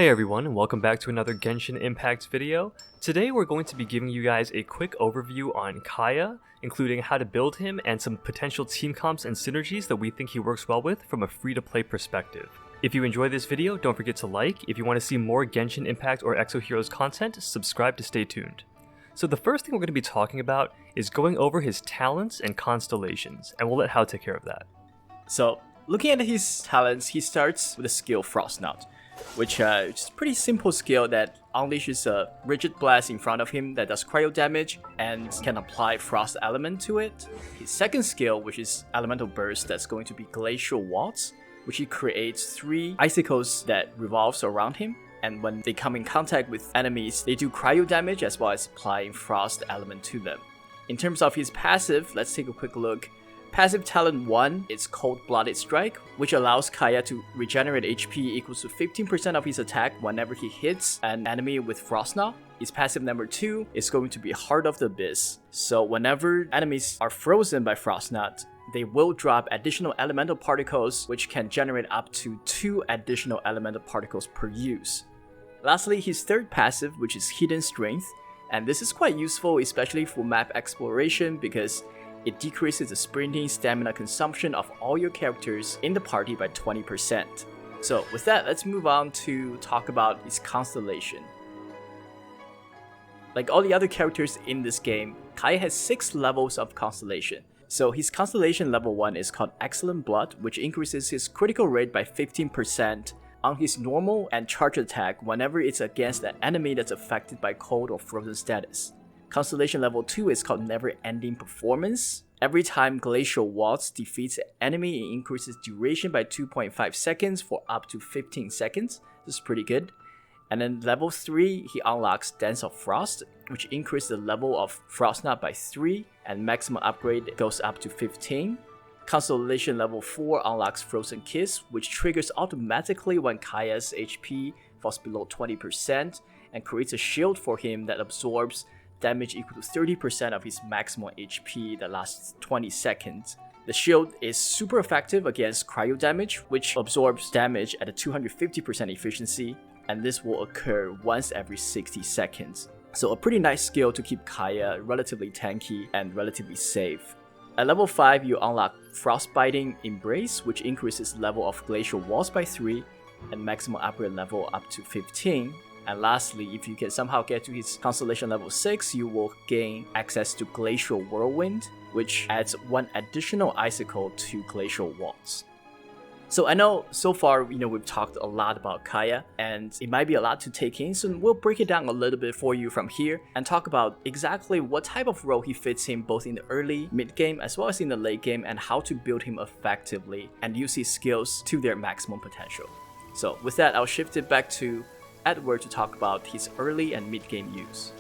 Hey everyone, and welcome back to another Genshin Impact video. Today we're going to be giving you guys a quick overview on Kaeya, including how to build him and some potential team comps and synergies that we think he works well with from a free-to-play perspective. If you enjoy this video, don't forget to like. If you want to see more Genshin Impact or Exo Heroes content, subscribe to stay tuned. So the first thing we're going to be talking about is going over his talents and constellations, and we'll let Hao take care of that. So, looking at his talents, he starts with the skill Frostnaut, which is a pretty simple skill that unleashes a rigid blast in front of him that does cryo damage and can apply frost element to it. His second skill, which is Elemental Burst, that's going to be Glacial Waltz, which he creates 3 icicles that revolves around him, and when they come in contact with enemies, they do cryo damage as well as applying frost element to them. In terms of his passive, let's take a quick look. Passive talent 1 is Cold-Blooded Strike, which allows Kaeya to regenerate HP equals to 15% of his attack whenever he hits an enemy with Frostnaut. His passive number 2 is going to be Heart of the Abyss. So whenever enemies are frozen by Frostnaut, they will drop additional elemental particles, which can generate up to 2 additional elemental particles per use. Lastly, his third passive, which is Hidden Strength, and this is quite useful especially for map exploration because it decreases the sprinting stamina consumption of all your characters in the party by 20%. So with that, let's move on to talk about his constellation. Like all the other characters in this game, Kaeya has 6 levels of constellation. So his constellation level 1 is called Excellent Blood, which increases his critical rate by 15% on his normal and charge attack whenever it's against an enemy that's affected by cold or frozen status. Constellation level 2 is called Never Ending Performance. Every time Glacial Waltz defeats an enemy, it increases duration by 2.5 seconds for up to 15 seconds. This is pretty good. And then level 3, he unlocks Dance of Frost, which increases the level of Frostnaut by 3, and maximum upgrade goes up to 15. Constellation level 4 unlocks Frozen Kiss, which triggers automatically when Kaeya's HP falls below 20%, and creates a shield for him that absorbs damage equal to 30% of his maximum HP that lasts 20 seconds. The shield is super effective against cryo damage, which absorbs damage at a 250% efficiency, and this will occur once every 60 seconds. So a pretty nice skill to keep Kaeya relatively tanky and relatively safe. At level 5, you unlock Frostbiting Embrace, which increases level of Glacial Waltz by 3 and maximum upgrade level up to 15. And lastly, if you can somehow get to his constellation level 6, you will gain access to Glacial Whirlwind, which adds 1 additional icicle to Glacial Waltz. So I know so far, we've talked a lot about Kaeya, and it might be a lot to take in, so we'll break it down a little bit for you from here and talk about exactly what type of role he fits in both in the early mid game as well as in the late game, and how to build him effectively and use his skills to their maximum potential. So with that, I'll shift it back to Edward to talk about his early and mid-game use.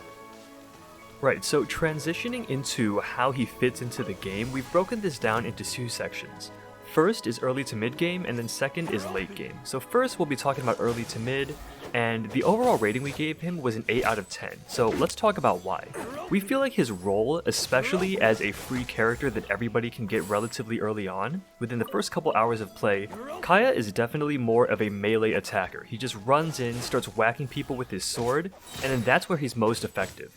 Right, so transitioning into how he fits into the game, we've broken this down into 2 sections. First is early to mid game, and then second is late game. So first we'll be talking about early to mid, and the overall rating we gave him was an 8 out of 10. So let's talk about why. We feel like his role, especially as a free character that everybody can get relatively early on, within the first couple hours of play, Kaeya is definitely more of a melee attacker. He just runs in, starts whacking people with his sword, and then that's where he's most effective.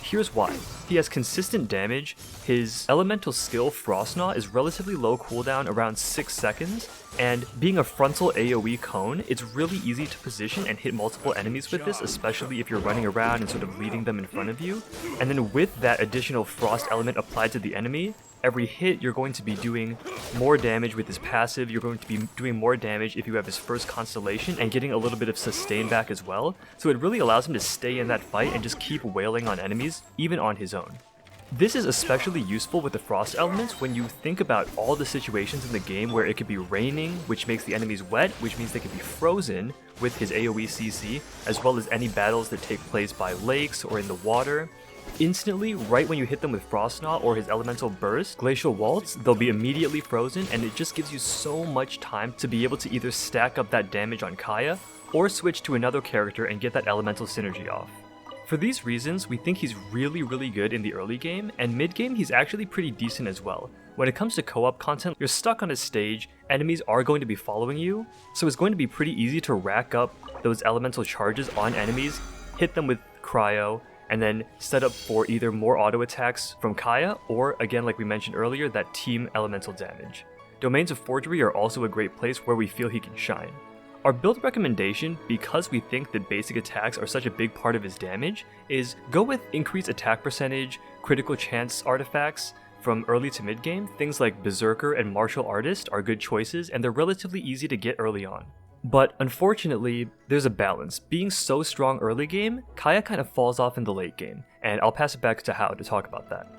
Here's why. He has consistent damage, his elemental skill Frostnaut is relatively low cooldown, around 6 seconds, and being a frontal AoE cone, it's really easy to position and hit multiple enemies with this, especially if you're running around and sort of leading them in front of you. And then with that additional frost element applied to the enemy, every hit you're going to be doing more damage with his passive, you're going to be doing more damage if you have his first constellation, and getting a little bit of sustain back as well. So it really allows him to stay in that fight and just keep wailing on enemies, even on his own. This is especially useful with the frost elements when you think about all the situations in the game where it could be raining, which makes the enemies wet, which means they could be frozen with his AoE CC, as well as any battles that take place by lakes or in the water. Instantly, right when you hit them with Frostnaut or his Elemental Burst, Glacial Waltz, they'll be immediately frozen, and it just gives you so much time to be able to either stack up that damage on Kaeya, or switch to another character and get that elemental synergy off. For these reasons, we think he's really good in the early game, and mid game he's actually pretty decent as well. When it comes to co-op content, you're stuck on a stage, enemies are going to be following you, so it's going to be pretty easy to rack up those elemental charges on enemies, hit them with cryo, and then set up for either more auto attacks from Kaeya, or again like we mentioned earlier, that team elemental damage. Domains of Forgery are also a great place where we feel he can shine. Our build recommendation, because we think that basic attacks are such a big part of his damage, is go with increased attack percentage, critical chance artifacts from early to mid game. Things like Berserker and Martial Artist are good choices, and they're relatively easy to get early on. But unfortunately, there's a balance. Being so strong early game, Kaeya kind of falls off in the late game, and I'll pass it back to Hao to talk about that.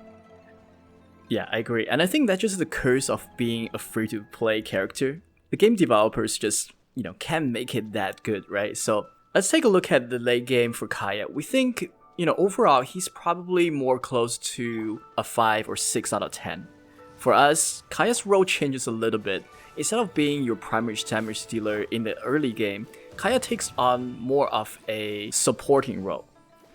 Yeah, I agree, and I think that's just the curse of being a free-to-play character. The game developers just can't make it that good, right? So let's take a look at the late game for Kaeya. We think, overall, he's probably more close to a 5 or 6 out of 10. For us, Kaeya's role changes a little bit. Instead of being your primary damage dealer in the early game, Kaeya takes on more of a supporting role.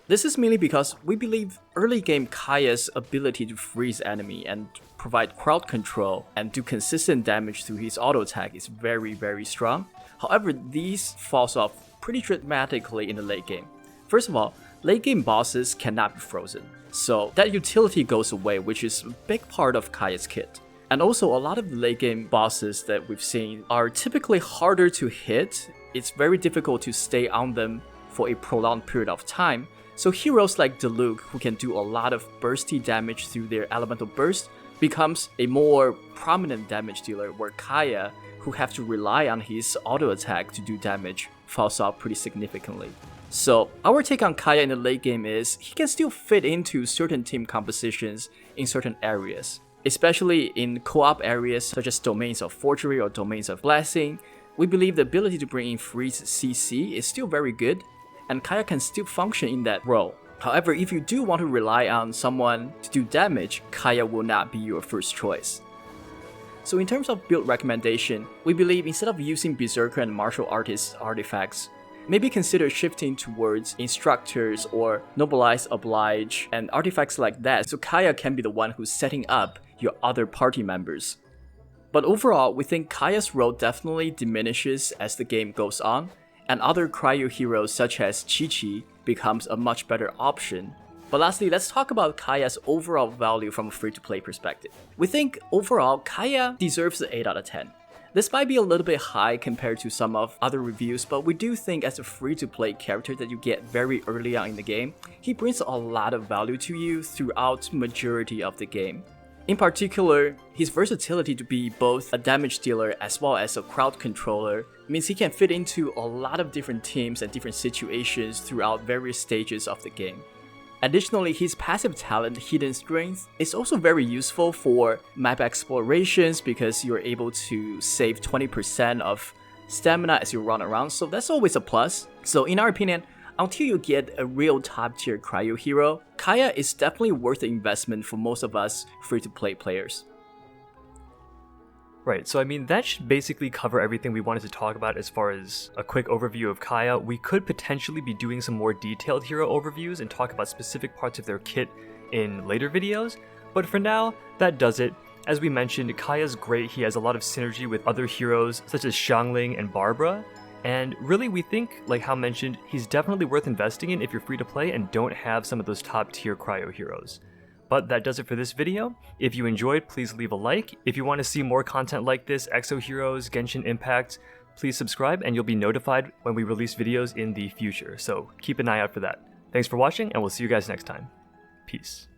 This is mainly because we believe early game Kaeya's ability to freeze enemy and provide crowd control and do consistent damage through his auto attack is very strong. However, these falls off pretty dramatically in the late game. First of all, late game bosses cannot be frozen, so that utility goes away, which is a big part of Kaeya's kit. And also, a lot of the late game bosses that we've seen are typically harder to hit. It's very difficult to stay on them for a prolonged period of time. So heroes like Diluc, who can do a lot of bursty damage through their elemental burst, becomes a more prominent damage dealer, where Kaeya, who have to rely on his auto attack to do damage, falls off pretty significantly. So our take on Kaeya in the late game is he can still fit into certain team compositions in certain areas. Especially in co-op areas such as Domains of Forgery or Domains of Blessing, we believe the ability to bring in freeze CC is still very good, and Kaeya can still function in that role. However, if you do want to rely on someone to do damage, Kaeya will not be your first choice. So in terms of build recommendation, we believe instead of using Berserker and Martial Artist artifacts, maybe consider shifting towards Instructors or Nobilize, Oblige, and artifacts like that, so Kaeya can be the one who's setting up your other party members. But overall, we think Kaeya's role definitely diminishes as the game goes on, and other cryo heroes such as Chi-Chi becomes a much better option. But lastly, let's talk about Kaeya's overall value from a free-to-play perspective. We think overall, Kaeya deserves an 8 out of 10. This might be a little bit high compared to some of other reviews, but we do think as a free-to-play character that you get very early on in the game, he brings a lot of value to you throughout majority of the game. In particular, his versatility to be both a damage dealer as well as a crowd controller means he can fit into a lot of different teams and different situations throughout various stages of the game. Additionally, his passive talent, Hidden Strength, is also very useful for map explorations because you're able to save 20% of stamina as you run around, so that's always a plus. So in our opinion, until you get a real top tier cryo hero, Kaeya is definitely worth the investment for most of us free-to-play players. Right, so I mean, that should basically cover everything we wanted to talk about as far as a quick overview of Kaeya. We could potentially be doing some more detailed hero overviews and talk about specific parts of their kit in later videos, but for now, that does it. As we mentioned, Kaeya's great. He has a lot of synergy with other heroes such as Xiangling and Barbara, and really we think, like Hao mentioned, he's definitely worth investing in if you're free to play and don't have some of those top tier cryo heroes. But that does it for this video. If you enjoyed, please leave a like. If you want to see more content like this, Exo Heroes, Genshin Impact, please subscribe and you'll be notified when we release videos in the future. So keep an eye out for that. Thanks for watching and we'll see you guys next time. Peace.